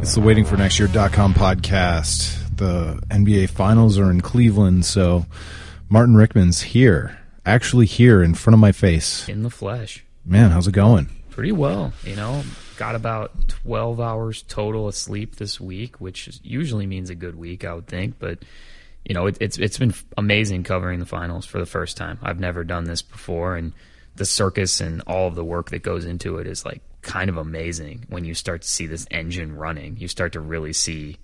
It's the Waiting for Next Year.com podcast. The NBA Finals are in Cleveland, so Martin Rickman's here. Actually here in front of my face. In the flesh. Man, how's it going? Pretty well, Got about 12 hours total of sleep this week, which usually means a good week, I would think. But, it's been amazing covering the finals for the first time. I've never done this before, and the circus and all of the work that goes into it is like kind of amazing. When you start to see this engine running, you start to really see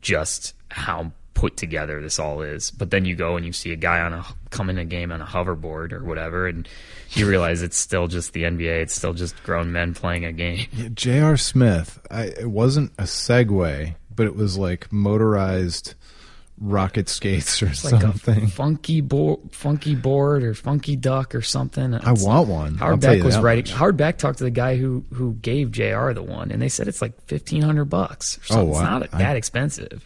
just how put together this all is. But then you go and you see a guy come in a game on a hoverboard or whatever, and you realize it's still just the NBA. It's still just grown men playing a game. Yeah, J.R. Smith, it wasn't a Segway, but it was like motorized rocket skates or something. Like a funky board or funky duck or something. I want one. Howard Beck was writing. Howard Beck talked to the guy who gave JR the one, and they said it's like $1,500 or something. Oh, wow. It's not that expensive.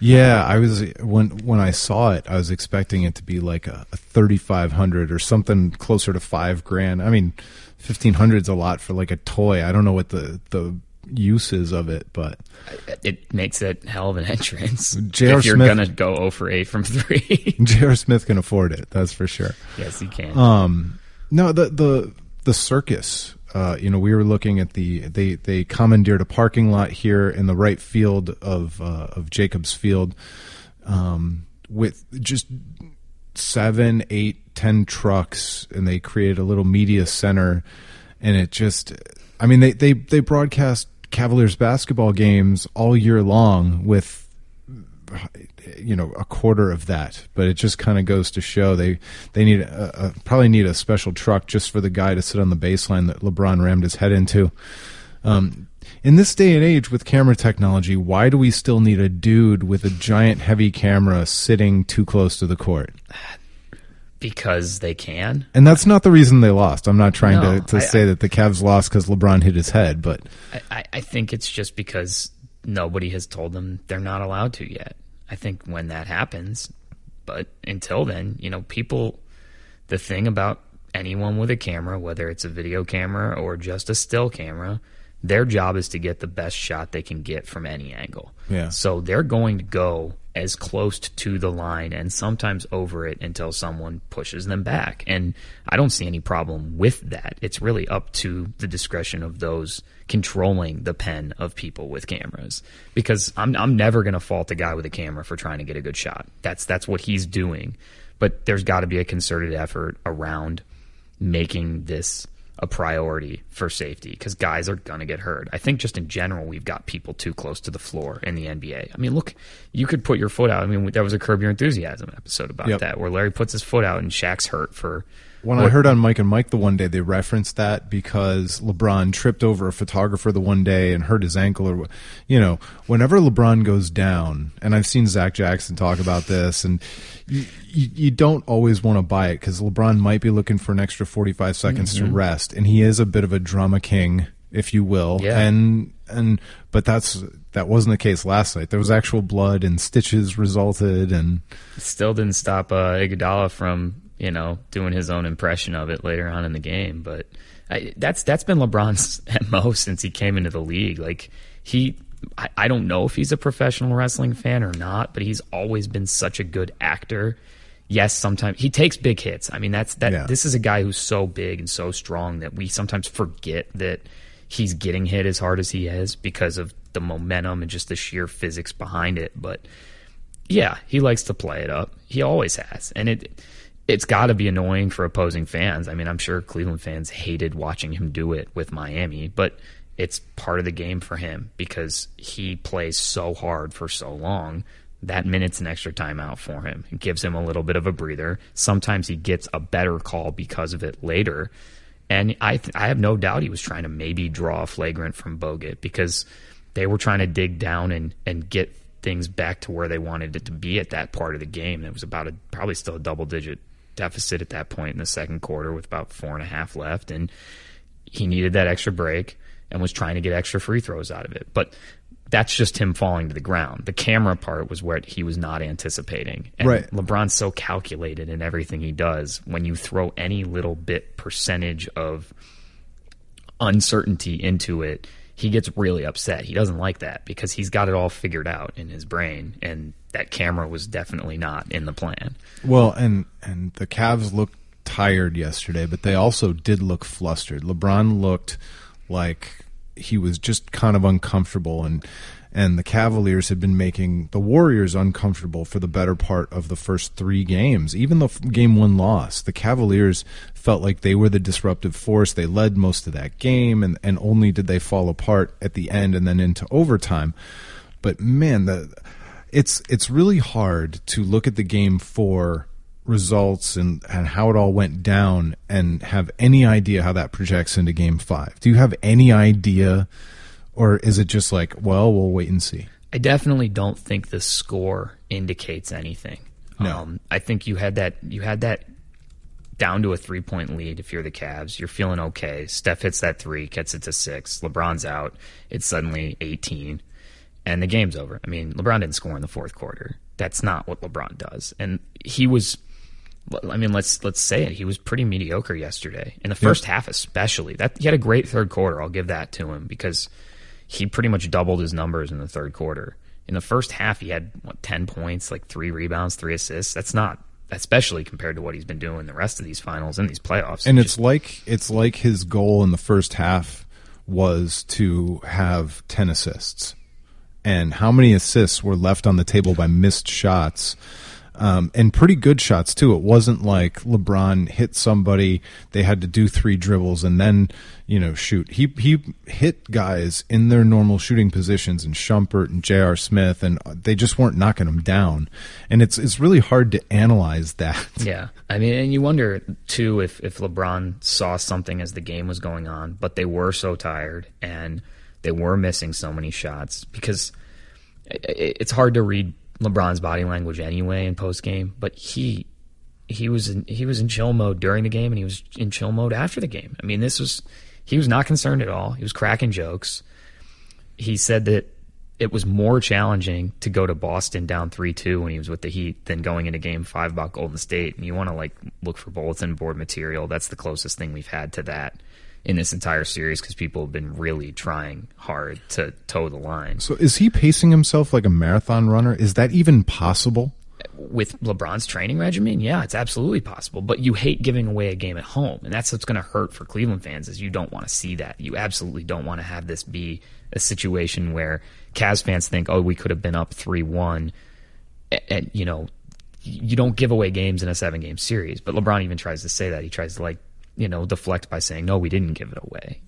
Yeah, I was when I saw it, I was expecting it to be like a $3,500 or something closer to $5,000. I mean, $1,500 is a lot for like a toy. I don't know what the uses of it, but it makes it hell of an entrance. J.R. If you're Smith, gonna go 0 for 8 from 3. J.R. Smith can afford it, that's for sure. Yes, he can. No, the circus. We were looking at they commandeered a parking lot here in the right field of Jacobs Field, with just 7, 8, 10 trucks, and they created a little media center, and it just, I mean, they broadcast Cavaliers basketball games all year long with, a quarter of that, but it just kind of goes to show they need probably need a special truck just for the guy to sit on the baseline that LeBron rammed his head into. In this day and age with camera technology, why do we still need a dude with a giant heavy camera sitting too close to the court? Because they can. And that's not the reason they lost. I'm not trying to say that the Cavs lost because LeBron hit his head, but I think it's just because nobody has told them they're not allowed to yet. I think when that happens, but until then, the thing about anyone with a camera, whether it's a video camera or just a still camera, their job is to get the best shot they can get from any angle. Yeah. So they're going to go as close to the line and sometimes over it until someone pushes them back. And I don't see any problem with that. It's really up to the discretion of those controlling the pen of people with cameras. Because I'm never going to fault a guy with a camera for trying to get a good shot. That's what he's doing. But there's got to be a concerted effort around making this a priority for safety, because guys are going to get hurt. I think just in general, we've got people too close to the floor in the NBA. I mean, look, you could put your foot out. I mean, there was a Curb Your Enthusiasm episode about that, where Larry puts his foot out and Shaq's hurt for... I heard on Mike and Mike the one day, they referenced that because LeBron tripped over a photographer the one day and hurt his ankle. Or, whenever LeBron goes down, and I've seen Zach Jackson talk about this, and you don't always want to buy it because LeBron might be looking for an extra 45 seconds to rest, and he is a bit of a drama king, if you will. Yeah. But that wasn't the case last night. There was actual blood and stitches resulted, and it still didn't stop Iguodala from doing his own impression of it later on in the game. But that's been LeBron's MO since he came into the league. Like I don't know if he's a professional wrestling fan or not, but he's always been such a good actor. Yes, sometimes he takes big hits. I mean, This is a guy who's so big and so strong that we sometimes forget that he's getting hit as hard as he is because of the momentum and just the sheer physics behind it. But yeah, he likes to play it up. He always has. And it's got to be annoying for opposing fans. I mean, I'm sure Cleveland fans hated watching him do it with Miami, but it's part of the game for him because he plays so hard for so long. That minute's an extra timeout for him. It gives him a little bit of a breather. Sometimes he gets a better call because of it later. And I have no doubt he was trying to maybe draw a flagrant from Bogut because they were trying to dig down and get things back to where they wanted it to be at that part of the game. It was probably still a double-digit deficit at that point in the second quarter with about 4.5 left, and he needed that extra break and was trying to get extra free throws out of it. But that's just him falling to the ground. The camera part was what he was not anticipating. And right. LeBron's so calculated in everything he does. When you throw any little bit percentage of uncertainty into it, he gets really upset. He doesn't like that because he's got it all figured out in his brain, and that camera was definitely not in the plan. Well, and the Cavs looked tired yesterday, but they also did look flustered. LeBron looked like he was just kind of uncomfortable, and the Cavaliers had been making the Warriors uncomfortable for the better part of the first 3 games. Even the game 1 loss, the Cavaliers felt like they were the disruptive force. They led most of that game, and only did they fall apart at the end and then into overtime. But man, it's really hard to look at the game 4 results and how it all went down and have any idea how that projects into game 5. Do you have any idea, or is it just like, well, we'll wait and see? I definitely don't think the score indicates anything. No. I think you had that down to a 3-point lead. If you're the Cavs, you're feeling okay. Steph hits that 3, gets it to 6. LeBron's out. It's suddenly 18, and the game's over. I mean, LeBron didn't score in the fourth quarter. That's not what LeBron does. And he was, I mean, let's say it. He was pretty mediocre yesterday in the first half, especially. He had a great third quarter. I'll give that to him because he pretty much doubled his numbers in the third quarter. In the first half, he had 10 points, like 3 rebounds, 3 assists. That's not, especially compared to what he's been doing the rest of these finals and these playoffs. And it's like his goal in the first half was to have 10 assists. And how many assists were left on the table by missed shots? And pretty good shots too. It wasn't like LeBron hit somebody, they had to do 3 dribbles and then, shoot. He hit guys in their normal shooting positions, and Shumpert and J.R. Smith, and they just weren't knocking them down. And it's really hard to analyze that. Yeah. I mean, and you wonder too if LeBron saw something as the game was going on, but they were so tired and they were missing so many shots, because it's hard to read LeBron's body language anyway in post game, but he was in chill mode during the game, and he was in chill mode after the game. I mean, he was not concerned at all. He was cracking jokes. He said that it was more challenging to go to Boston down 3-2 when he was with the Heat than going into Game 5 about Golden State. And you want to look for bulletin board material. That's the closest thing we've had to that in this entire series, because people have been really trying hard to toe the line. So is he pacing himself like a marathon runner? Is that even possible? With LeBron's training regimen, yeah, it's absolutely possible. But you hate giving away a game at home, and that's what's going to hurt for Cleveland fans, is you don't want to see that. You absolutely don't want to have this be a situation where Cavs fans think, oh, we could have been up 3-1, and you don't give away games in a 7-game series. But LeBron even tries to say that. He tries to deflect by saying, no, we didn't give it away.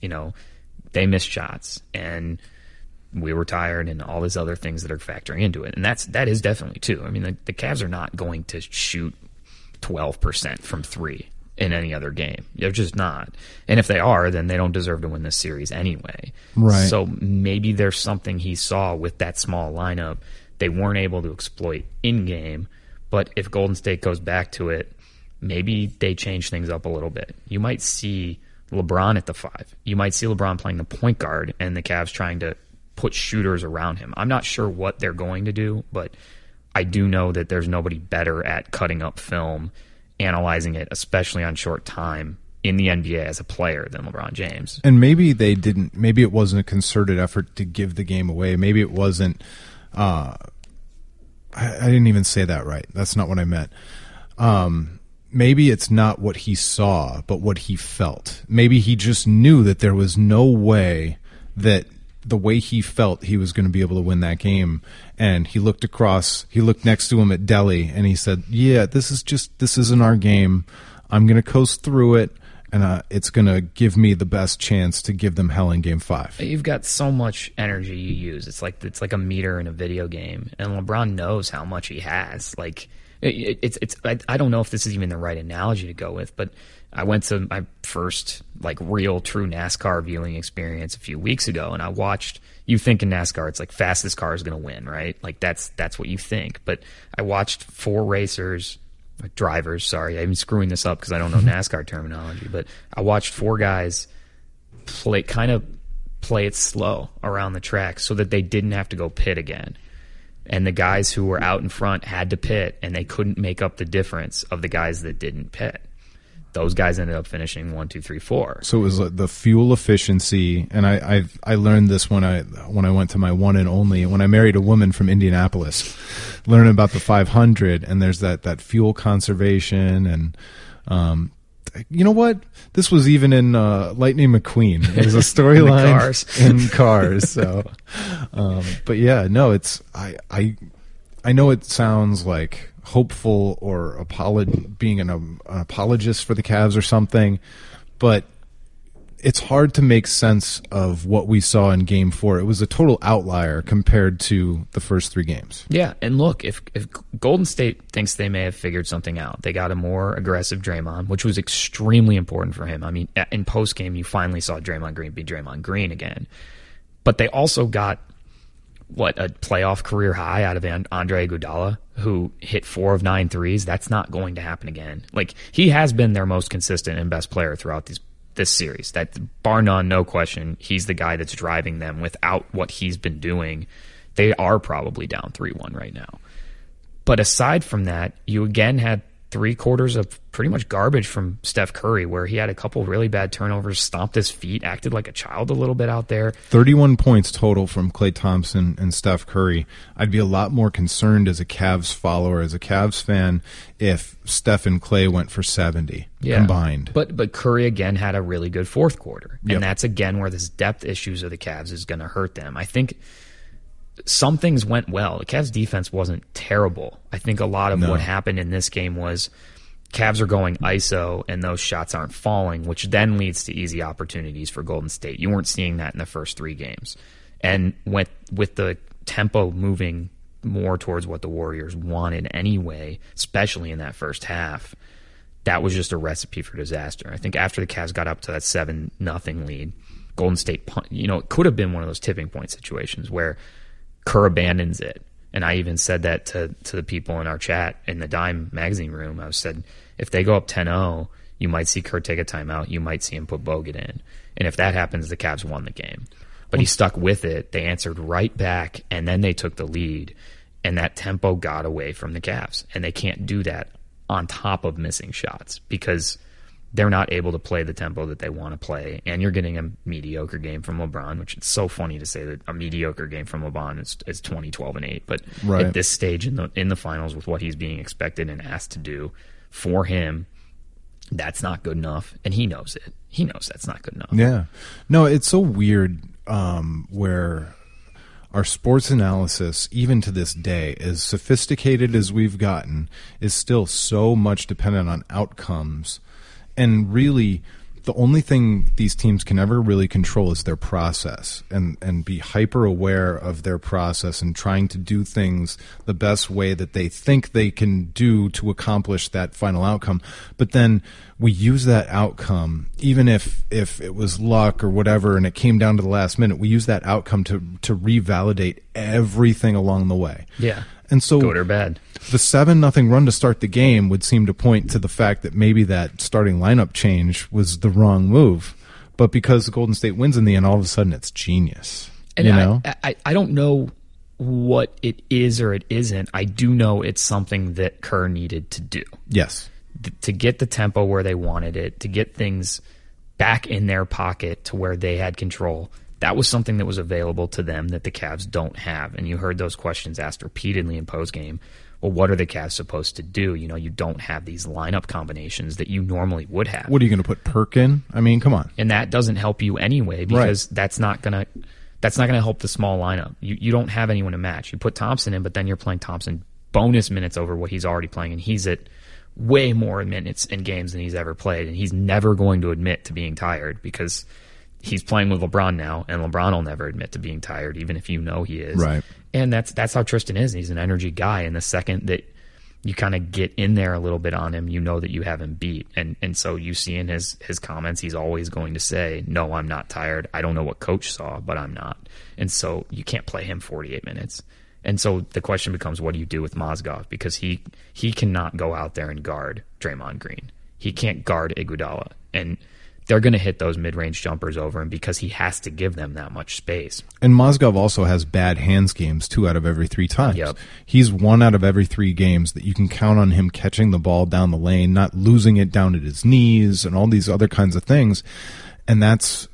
They missed shots, and we were tired, and all these other things that are factoring into it. And that is definitely too. I mean, the Cavs are not going to shoot 12% from 3 in any other game. They're just not. And if they are, then they don't deserve to win this series anyway. Right. So maybe there's something he saw with that small lineup they weren't able to exploit in game. But if Golden State goes back to it, maybe they change things up a little bit. You might see LeBron at the 5. You might see LeBron playing the point guard and the Cavs trying to put shooters around him. I'm not sure what they're going to do, but I do know that there's nobody better at cutting up film, analyzing it, especially on short time, in the NBA as a player than LeBron James. And maybe it wasn't a concerted effort to give the game away. Maybe it wasn't, I didn't even say that right. That's not what I meant. Maybe it's not what he saw, but what he felt. Maybe he just knew that there was no way that the way he felt he was going to be able to win that game. And he looked next to him at Delhi, and he said, yeah, this isn't our game. I'm going to coast through it, and it's going to give me the best chance to give them hell in Game 5. You've got so much energy you use. It's like a meter in a video game, and LeBron knows how much he has. I don't know if this is even the right analogy to go with, but I went to my first real true NASCAR viewing experience a few weeks ago, and I watched. You think in NASCAR it's fastest car is going to win, right? That's what you think. But I watched 4 drivers. Sorry, I'm screwing this up because I don't know NASCAR terminology. But I watched 4 guys play it slow around the track so that they didn't have to go pit again. And the guys who were out in front had to pit, and they couldn't make up the difference of the guys that didn't pit. Those guys ended up finishing 1, 2, 3, 4. So it was the fuel efficiency, and I learned this when I went to my one and only, when I married a woman from Indianapolis, learning about the 500, and there's that fuel conservation, and you know what? This was even in Lightning McQueen. It was a storyline in Cars. So, but yeah, no, it's I know it sounds like hopeful or being an apologist for the Cavs or something, but it's hard to make sense of what we saw in Game 4. It was a total outlier compared to the first 3 games. Yeah, and look, if Golden State thinks they may have figured something out, they got a more aggressive Draymond, which was extremely important for him. I mean, in postgame, you finally saw Draymond Green be Draymond Green again. But they also got, a playoff career high out of Andre Iguodala, who hit 4 of 9 threes. That's not going to happen again. Like, he has been their most consistent and best player throughout this series. That, bar none, no question, he's the guy that's driving them. Without what he's been doing, they are probably down 3-1 right now. But aside from that, you again had 3 quarters of pretty much garbage from Steph Curry, where he had a couple really bad turnovers, stomped his feet, acted like a child a little bit out there. 31 points total from Klay Thompson and Steph Curry. I'd be a lot more concerned as a Cavs follower, as a Cavs fan, if Steph and Klay went for 70 combined. But Curry again had a really good fourth quarter. And Yep. that's again where this depth issues of the Cavs is going to hurt them. I think some things went well. The Cavs defense wasn't terrible. I think a lot of what happened in this game was Cavs are going ISO and those shots aren't falling, which then leads to easy opportunities for Golden State. You weren't seeing that in the first 3 games. And with the tempo moving more towards what the Warriors wanted anyway, especially in that first half, that was just a recipe for disaster. I think after the Cavs got up to that 7-0 lead, Golden State, it could have been one of those tipping point situations where Kerr abandons it. And I even said that to the people in our chat in the Dime magazine room. I said, if they go up 10-0, you might see Kerr take a timeout. You might see him put Bogut in. And if that happens, the Cavs won the game. But he stuck with it. They answered right back, and then they took the lead. And that tempo got away from the Cavs. And they can't do that on top of missing shots because they're not able to play the tempo that they want to play. And you're getting a mediocre game from LeBron, which it's so funny to say that a mediocre game from LeBron is 20, 12, and 8. But at this stage in the finals, with what he's being expected and asked to do for him, that's not good enough. And he knows it. He knows that's not good enough. Yeah. No, it's so weird where our sports analysis, even to this day, as sophisticated as we've gotten, is still so much dependent on outcomes. And really, the only thing these teams can ever really control is their process and be hyper aware of their process and trying to do things the best way that they think they can do to accomplish that final outcome. But then we use that outcome, even if it was luck or whatever and it came down to the last minute, we use that outcome to revalidate everything along the way. Yeah. And so good or bad. The 7-0 run to start the game would seem to point to the fact that maybe that starting lineup change was the wrong move. But because Golden State wins in the end, all of a sudden it's genius. And I don't know what it is or it isn't. I do know it's something that Kerr needed to do. Yes. To get the tempo where they wanted it, to get things back in their pocket to where they had control. That was something that was available to them that the Cavs don't have. And you heard those questions asked repeatedly in postgame. Well, what are the Cavs supposed to do? You don't have these lineup combinations that you normally would have. What are you going to put Perk in? I mean, come on. And that doesn't help you anyway because that's not going to help the small lineup. You don't have anyone to match. You put Thompson in, but then you're playing Thompson bonus minutes over what he's already playing, and he's at way more minutes in games than he's ever played, and he's never going to admit to being tired because he's playing with LeBron now, and LeBron will never admit to being tired, even if he is. Right. And that's how Tristan is. He's an energy guy, and the second that you kind of get in there a little bit on him, you know that you have him beat. And so you see in his comments, he's always going to say, no, I'm not tired. I don't know what coach saw, but I'm not. And so you can't play him 48 minutes. And so the question becomes, what do you do with Mozgov? Because he cannot go out there and guard Draymond Green. He can't guard Iguodala. And they're going to hit those mid-range jumpers over him because he has to give them that much space. And Mozgov also has bad hands games 2 out of every 3 times. Yep. He's 1 out of every 3 games that you can count on him catching the ball down the lane, not losing it down at his knees and all these other kinds of things. And that's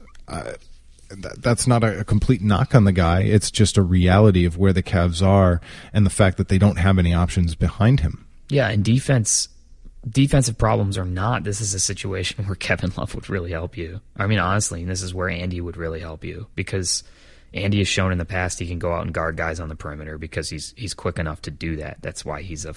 not a complete knock on the guy. It's just a reality of where the Cavs are and the fact that they don't have any options behind him. Yeah, and defensive problems or not, this is a situation where Kevin Love would really help you. I mean, honestly, this is where Andy would really help you, because Andy has shown in the past he can go out and guard guys on the perimeter because he's quick enough to do that. That's why he's a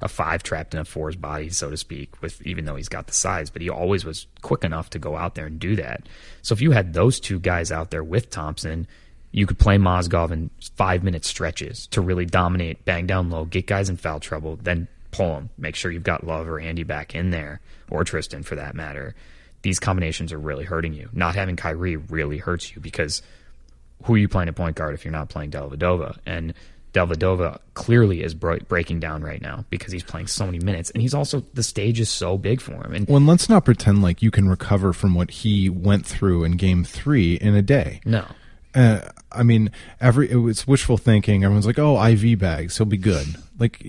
5 trapped in a 4's body, so to speak, even though he's got the size. But he always was quick enough to go out there and do that. So if you had those 2 guys out there with Thompson, you could play Mozgov in 5-minute stretches to really dominate, bang down low, get guys in foul trouble, then pull them. Make sure you've got Love or Andy back in there, or Tristan for that matter. These combinations are really hurting you. Not having Kyrie really hurts you, because who are you playing at point guard if you're not playing Dellavedova? And Dellavedova clearly is breaking down right now because he's playing so many minutes, and he's also, the stage is so big for him. And let's not pretend like you can recover from what he went through in Game 3 in a day. No. I mean, it's wishful thinking. Everyone's like, "Oh, IV bags, he'll be good." Like,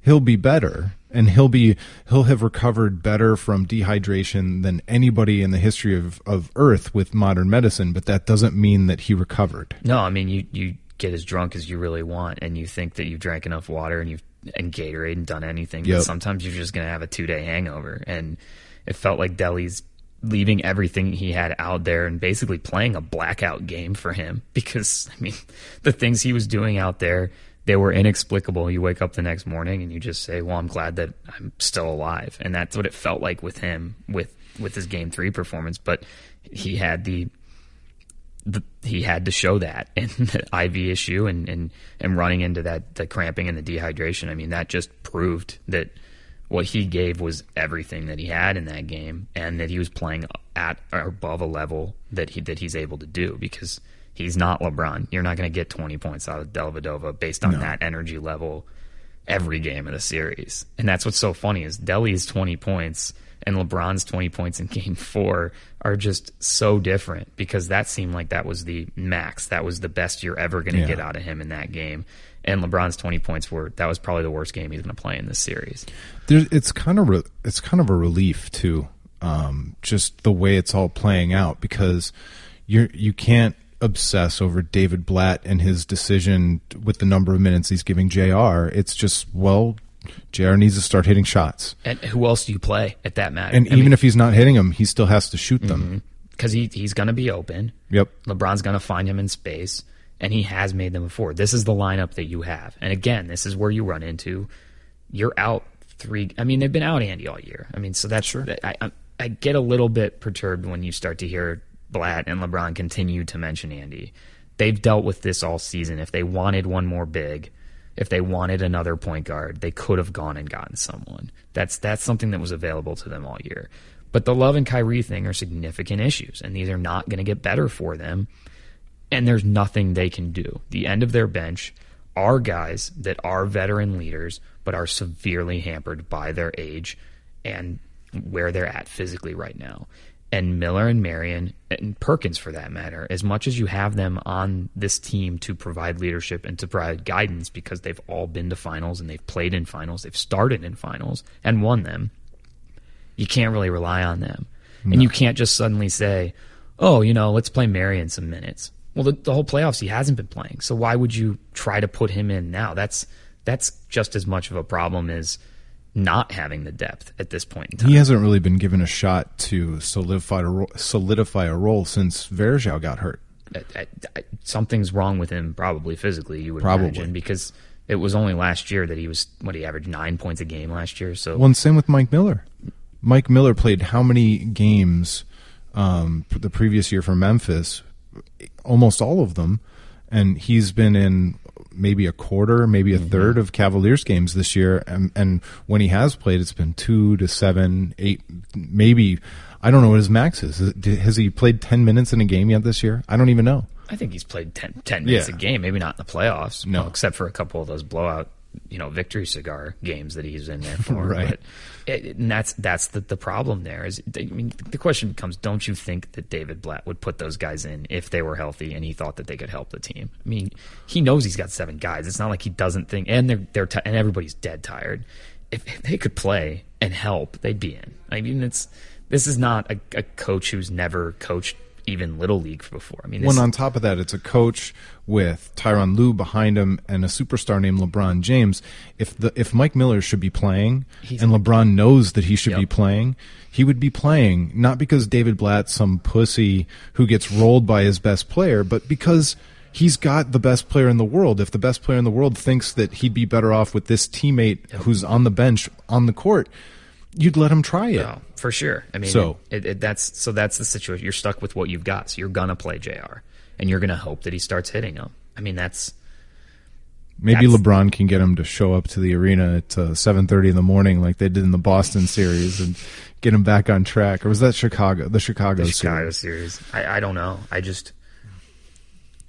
he'll be better, and he'll have recovered better from dehydration than anybody in the history of Earth with modern medicine. But that doesn't mean that he recovered. No, I mean, you get as drunk as you really want, and you think that you've drank enough water and Gatorade and done anything. Yep. But sometimes you're just going to have a 2-day hangover, and it felt like Delly's leaving everything he had out there and basically playing a blackout game for him, because, I mean, the things he was doing out there, they were inexplicable. You wake up the next morning and you just say, well, I'm glad that I'm still alive. And that's what it felt like with him, with his Game 3 performance. But he had he had to show that, and the IV issue and running into the cramping and the dehydration. I mean, that just proved that what he gave was everything that he had in that game, and that he was playing at or above a level that he's able to do, because he's not LeBron. You're not going to get 20 points out of Dellavedova based on that energy level every game of the series. And that's what's so funny is Delly's 20 points and LeBron's 20 points in Game 4 are just so different, because that seemed like that was the max. That was the best you're ever going to get out of him in that game. And LeBron's 20 points that was probably the worst game he's going to play in this series. It's kind of a relief too, just the way it's all playing out, because you can't obsess over David Blatt and his decision with the number of minutes he's giving JR. It's just, well, JR needs to start hitting shots. And who else do you play at that matter? And even if he's not hitting them, he still has to shoot them. Because he's going to be open. Yep. LeBron's going to find him in space. And he has made them before. This is the lineup that you have. And again, this is where you run into, you're out 3. I mean, they've been out Andy all year. I mean, so that's true. I get a little bit perturbed when you start to hear Blatt and LeBron continue to mention Andy. They've dealt with this all season. If they wanted one more big, if they wanted another point guard, they could have gone and gotten someone. That's something that was available to them all year. But the Love and Kyrie thing are significant issues, and these are not going to get better for them. And there's nothing they can do. The end of their bench are guys that are veteran leaders, but are severely hampered by their age and where they're at physically right now. And Miller and Marion, and Perkins for that matter, as much as you have them on this team to provide leadership and to provide guidance, because they've all been to finals and they've played in finals, they've started in finals and won them, you can't really rely on them. No. And you can't just suddenly say, oh, let's play Marion some minutes. Well, the whole playoffs he hasn't been playing, so why would you try to put him in now? That's just as much of a problem as not having the depth at this point in time. He hasn't really been given a shot to solidify a role since Verjao got hurt. Something's wrong with him, probably physically, you would imagine, because it was only last year that he averaged 9 points a game last year. So, well, and same with Mike Miller. Mike Miller played how many games the previous year for Memphis? Almost all of them, and he's been in maybe a quarter, maybe a third of Cavaliers games this year, and when he has played, it's been 2 to 7, 8, maybe. I don't know what his max is. Has he played 10 minutes in a game yet this year? I don't even know. I think he's played 10 minutes a game, maybe not in the playoffs, no, except for a couple of those blowout victory cigar games that he's in there for. Right. And that's the problem there. The question becomes, don't you think that David Blatt would put those guys in if they were healthy and he thought that they could help the team? I mean, he knows he's got 7 guys. It's not like he doesn't think, and they're and everybody's dead tired. If they could play and help, they'd be in. I mean, this is not a coach who's never coached even Little League before. I mean, on top of that, it's a coach with Tyronn Lue behind him and a superstar named LeBron James. If Mike Miller should be playing and LeBron knows that he should be playing, he would be playing, not because David Blatt's some pussy who gets rolled by his best player, but because he's got the best player in the world. If the best player in the world thinks that he'd be better off with this teammate who's on the bench on the court, you'd let him try it. No, for sure. I mean, that's the situation. You're stuck with what you've got, so you're gonna play JR, and you're gonna hope that he starts hitting them. I mean, maybe LeBron can get him to show up to the arena at 7:30 in the morning, like they did in the Boston series, and get him back on track. Or was that Chicago? The Chicago series. I don't know.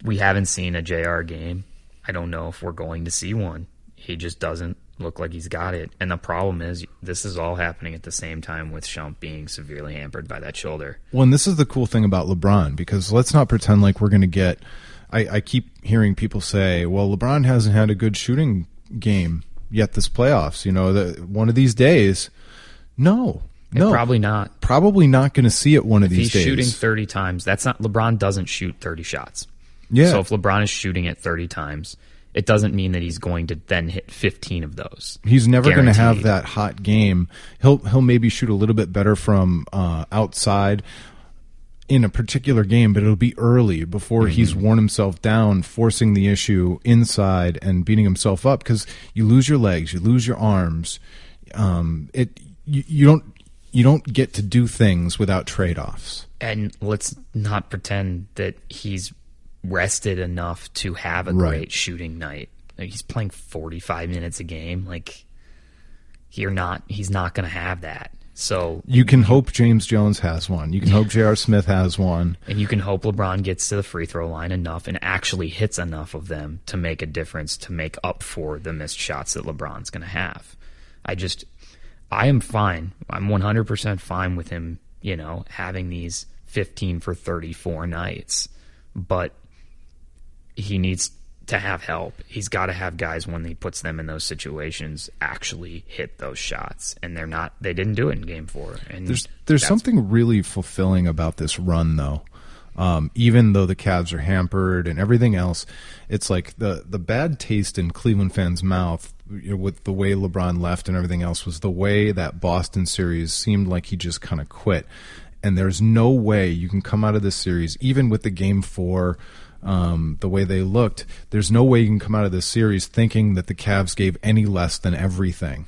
We haven't seen a JR game. I don't know if we're going to see one. He just doesn't look like he's got it. And the problem is this is all happening at the same time with Shump being severely hampered by that shoulder. Well, and this is the cool thing about LeBron, because let's not pretend like we're going to get – I keep hearing people say, well, LeBron hasn't had a good shooting game yet this playoffs. One of these days. No. Probably not. Probably not going to see it one of these days. He's shooting 30 times. LeBron doesn't shoot 30 shots. Yeah. So if LeBron is shooting it 30 times – it doesn't mean that he's going to then hit 15 of those. He's never going to have that hot game. He'll maybe shoot a little bit better from outside in a particular game, but it'll be early before he's worn himself down, forcing the issue inside and beating himself up, because you lose your legs, you lose your arms. You don't get to do things without trade-offs. And let's not pretend that he's rested enough to have a great shooting night. Like, he's playing 45 minutes a game. Like, he's not going to have that. So you can hope James Jones has one. You can hope J.R. Smith has one. And you can hope LeBron gets to the free throw line enough and actually hits enough of them to make a difference, to make up for the missed shots that LeBron's going to have. I am fine. I'm 100% fine with him, having these 15 for 34 nights. But he needs to have help. He's got to have guys, when he puts them in those situations, actually hit those shots. And they didn't do it in game 4. And there's something really fulfilling about this run, though. Even though the Cavs are hampered and everything else, it's like the bad taste in Cleveland fans' mouth with the way LeBron left and everything else was the way that Boston series seemed like he just kind of quit. And there's no way you can come out of this series, even with the game 4, the way they looked, there's no way you can come out of this series thinking that the Cavs gave any less than everything.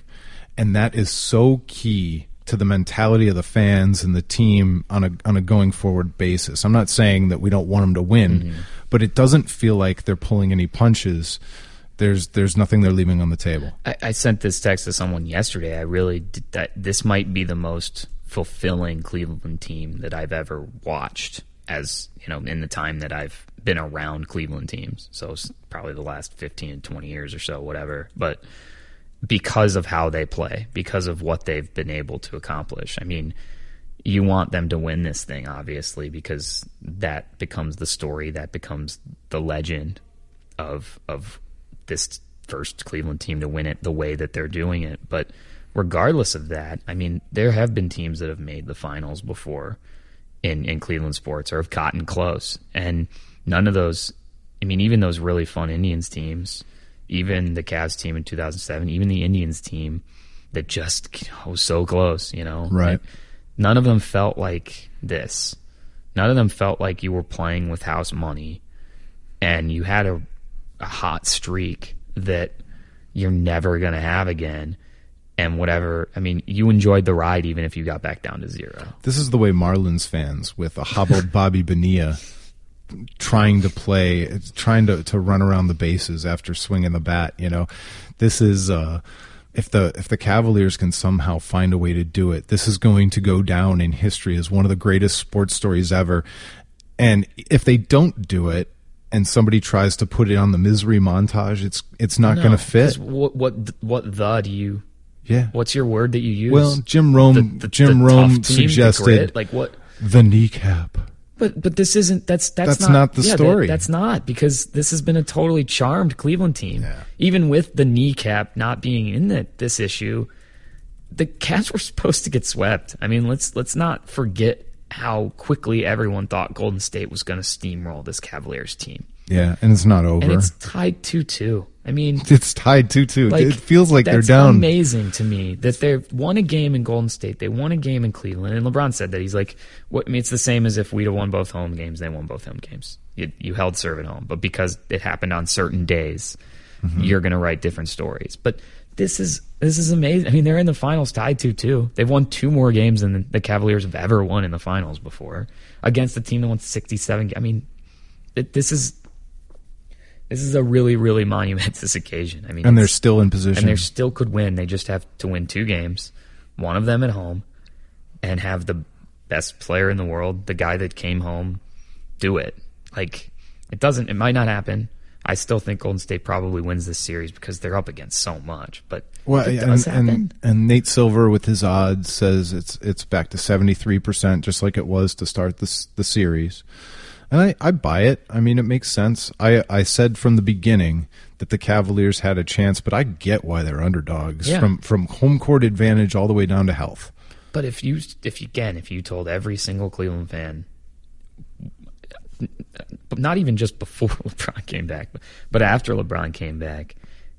And that is so key to the mentality of the fans and the team on a going forward basis. I'm not saying that we don't want them to win, but it doesn't feel like they're pulling any punches. There's nothing they're leaving on the table. I sent this text to someone yesterday. I really did that. This might be the most fulfilling Cleveland team that I've ever watched, as in the time that I've been around Cleveland teams. So it's probably the last 15 to 20 years or so, whatever. But because of how they play, because of what they've been able to accomplish. I mean, you want them to win this thing, obviously, because that becomes the story, that becomes the legend of this first Cleveland team to win it the way that they're doing it. But regardless of that, I mean, there have been teams that have made the finals before in Cleveland sports, or have gotten close. And none of those, I mean, even those really fun Indians teams, even the Cavs team in 2007, even the Indians team that just was so close, Right. None of them felt like this. None of them felt like you were playing with house money and you had a hot streak that you're never going to have again. And whatever, I mean, you enjoyed the ride even if you got back down to 0. This is the way Marlins fans, with a hobbled Bobby Bonilla, trying to run around the bases after swinging the bat. This is if the Cavaliers can somehow find a way to do it, this is going to go down in history as one of the greatest sports stories ever. And if they don't do it, and somebody tries to put it on the misery montage, it's not going to fit. What do you? Yeah. What's your word that you use? Well, Jim Rome suggested the grit? Like what? The kneecap. But this isn't. That's not the story. That's not, because this has been a totally charmed Cleveland team. Yeah. Even with the kneecap not being in this issue, the Cavs were supposed to get swept. I mean, let's not forget how quickly everyone thought Golden State was going to steamroll this Cavaliers team. Yeah, and it's not over. And it's tied 2-2. I mean, it's tied 2-2. Like, it feels like they're That's down. amazing to me that they've won a game in Golden State. They won a game in Cleveland. And LeBron said that. He's like, it's the same as if we'd have won both home games. They won both home games. You held serve at home. But because it happened on certain days, you're going to write different stories. But this is amazing. I mean, they're in the finals tied 2-2. They've won 2 more games than the Cavaliers have ever won in the finals before against a team that won 67. I mean, this is a really, really monumentous occasion. I mean, and they're still in position. And they still could win. They just have to win 2 games, one of them at home, and have the best player in the world, the guy that came home, do it. Like, it might not happen. I still think Golden State probably wins this series because they're up against so much. But it does happen. And Nate Silver with his odds says it's back to 73%, just like it was to start the series. And I buy it. I mean, it makes sense. I said from the beginning that the Cavaliers had a chance, but I get why they're underdogs from home court advantage all the way down to health. But if you told every single Cleveland fan, but not even just before LeBron came back, but after LeBron came back,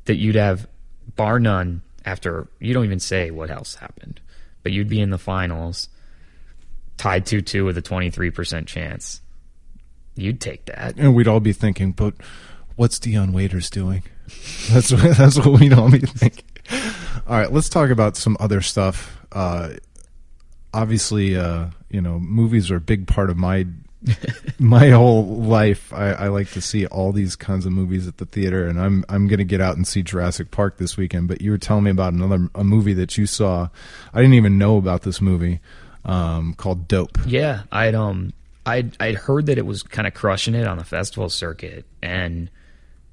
that you'd have, bar none, after, you don't even say what else happened, but you'd be in the finals, tied 2-2 with a 23% chance. You'd take that. And we'd all be thinking, but what's Dion Waiters doing? That's what we'd all be thinking. All right, let's talk about some other stuff. Obviously, movies are a big part of my whole life. I like to see all these kinds of movies at the theater, and I'm going to get out and see Jurassic Park this weekend. But you were telling me about a movie that you saw. I didn't even know about this movie called Dope. Yeah, I'd heard that it was kind of crushing it on the festival circuit, and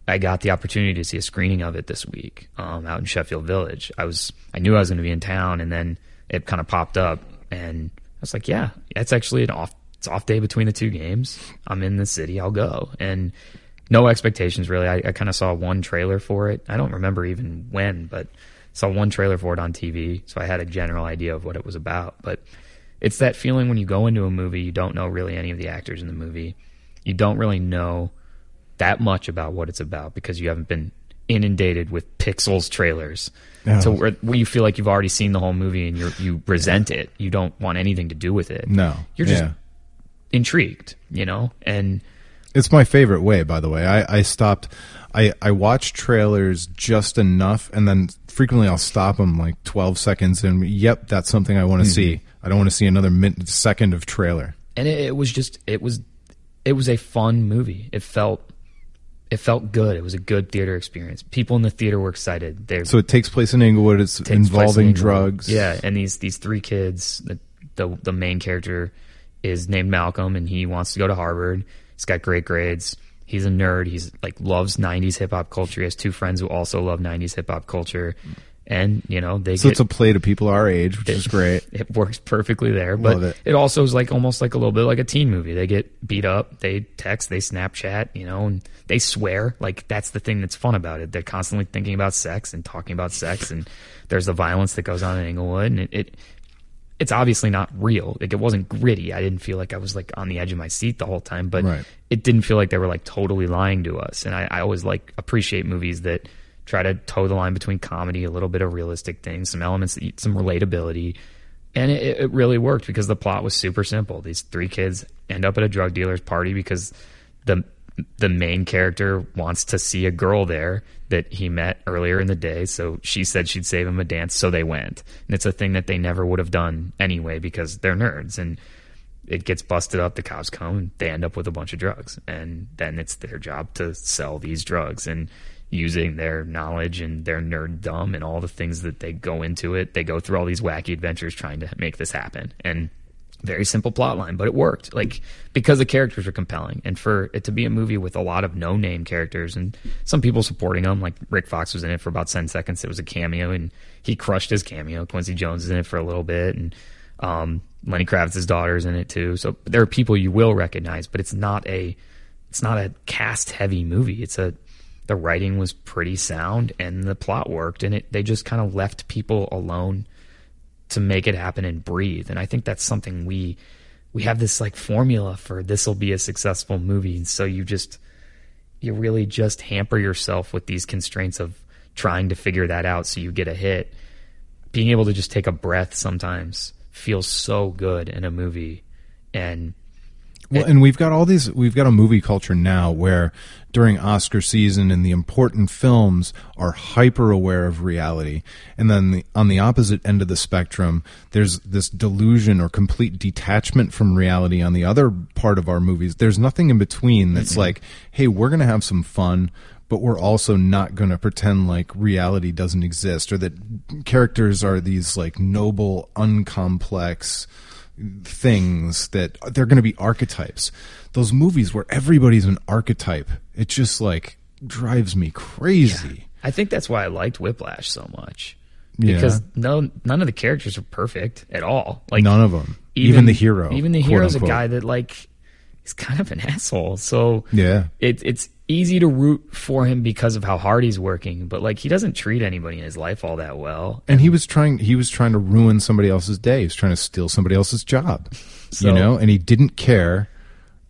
I got the opportunity to see a screening of it this week out in Sheffield Village. I knew I was going to be in town, and then it kind of popped up, and I was like, yeah, it's actually it's off day between the 2 games. I'm in the city, I'll go. And no expectations, really. I kind of saw one trailer for it. I don't remember even when, but saw one trailer for it on TV, so I had a general idea of what it was about. But it's that feeling when you go into a movie, you don't know really any of the actors in the movie. You don't really know that much about what it's about because you haven't been inundated with pixels trailers. No. So where you feel like you've already seen the whole movie and you resent it. You don't want anything to do with it. No. You're just intrigued, and it's my favorite way, by the way. I watch trailers just enough, and then frequently I'll stop them like 12 seconds and yep, that's something I want to see. I don't want to see another second of trailer. And it was a fun movie. It felt good. It was a good theater experience. People in the theater were excited. So it takes place in Inglewood. It's involving drugs. Yeah, and these 3 kids, the main character is named Malcolm, and he wants to go to Harvard. He's got great grades. He's a nerd. He's loves 90s hip hop culture. He has 2 friends who also love 90s hip hop culture. And, it's a play to people our age, which is great. It works perfectly there. But it also is almost like a little bit like a teen movie. They get beat up, they text, they Snapchat, and they swear. That's the thing that's fun about it. They're constantly thinking about sex and talking about sex, and there's the violence that goes on in Inglewood, and it's obviously not real. It wasn't gritty. I didn't feel like I was on the edge of my seat the whole time, but it didn't feel like they were totally lying to us. And I always appreciate movies that try to toe the line between comedy, a little bit of realistic things, some elements, some relatability. And it really worked because the plot was super simple. These 3 kids end up at a drug dealer's party because the main character wants to see a girl there that he met earlier in the day. So she said she'd save him a dance, so they went. And it's a thing that they never would have done anyway because they're nerds. And it gets busted up, the cops come, and they end up with a bunch of drugs. And then it's their job to sell these drugs. And using their knowledge and their nerddom and all the things that they go into it, they go through all these wacky adventures trying to make this happen. And Very simple plot line, but it worked. Like, because the characters are compelling, and for it to be a movie with a lot of no-name characters and some people supporting them, like Rick Fox was in it for about 10 seconds. It was a cameo, and he crushed his cameo. Quincy Jones is in it for a little bit, and Lenny Kravitz's daughter's in it too. So there are people you will recognize, but it's not a cast-heavy movie. The writing was pretty sound, and the plot worked, and they just kind of left people alone to make it happen and breathe. And I think that's something we have this like formula for this will be a successful movie. And so you really just hamper yourself with these constraints of trying to figure that out so you get a hit. Being able to just take a breath sometimes feels so good in a movie. And we've got a movie culture now where during Oscar season and the important films are hyper aware of reality. And then on the opposite end of the spectrum, there's this delusion or complete detachment from reality on the other part of our movies. There's nothing in between that's like, hey, we're going to have some fun, but we're also not going to pretend like reality doesn't exist, or that characters are these like noble, uncomplex things that they're going to be archetypes. Those movies where everybody's an archetype, it just like drives me crazy. Yeah. I think that's why I liked Whiplash so much, because none of the characters are perfect at all. Like, none of them. Even the hero. Even the hero's a guy that like is kind of an asshole. So yeah, it's easy to root for him because of how hard he's working, but like he doesn't treat anybody in his life all that well. And he was trying to ruin somebody else's day. He was trying to steal somebody else's job, and he didn't care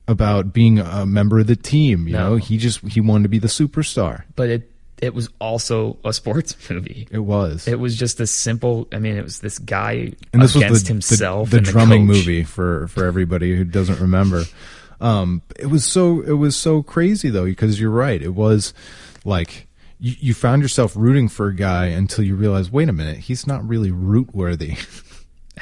about being a member of the team. You know, he wanted to be the superstar. But it was also a sports movie. It was just a simple, it was this guy and this against was himself. The and drumming the coach. movie for everybody who doesn't remember. It was so crazy though, because you're right. It was like you found yourself rooting for a guy until you realize, wait a minute, he's not really root worthy.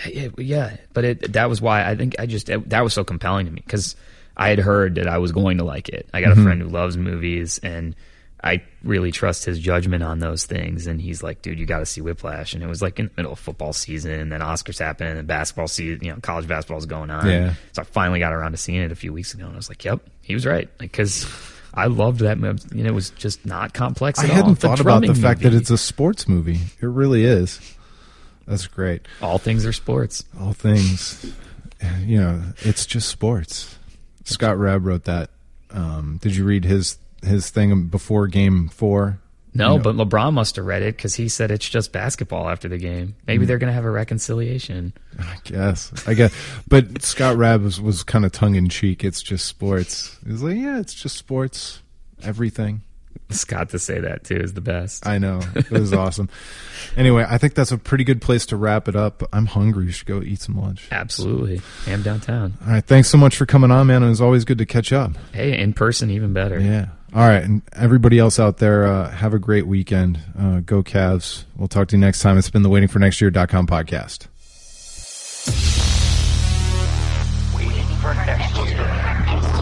Yeah, but that was why I think that was so compelling to me, because I had heard that I was going to like it. I got a friend who loves movies, and I really trust his judgment on those things. And he's like, dude, you got to see Whiplash. And it was like in the middle of football season, and then Oscars happened, and basketball season, college basketball's going on. Yeah. So I finally got around to seeing it a few weeks ago, and I was like, yep, he was right. Because I loved that movie. It was just not complex at all. I hadn't thought about the fact that it's a sports movie. It really is. That's great. All things are sports. All things. It's just sports. Scott Rabb wrote that. Did you read his thing before Game 4? No, but LeBron must have read it, because he said it's just basketball after the game. Maybe they're going to have a reconciliation. I guess. But Scott Rabb was kind of tongue-in-cheek. It's just sports. He was like, yeah, it's just sports. Everything. Scott to say that, too, is the best. I know. It was awesome. Anyway, I think that's a pretty good place to wrap it up. I'm hungry. You should go eat some lunch. Absolutely. I'm downtown. All right. Thanks so much for coming on, man. It was always good to catch up. Hey, in person, even better. Yeah. All right. And everybody else out there, have a great weekend. Go Cavs. We'll talk to you next time. It's been the WaitingForNextYear.com podcast. Waiting for next year.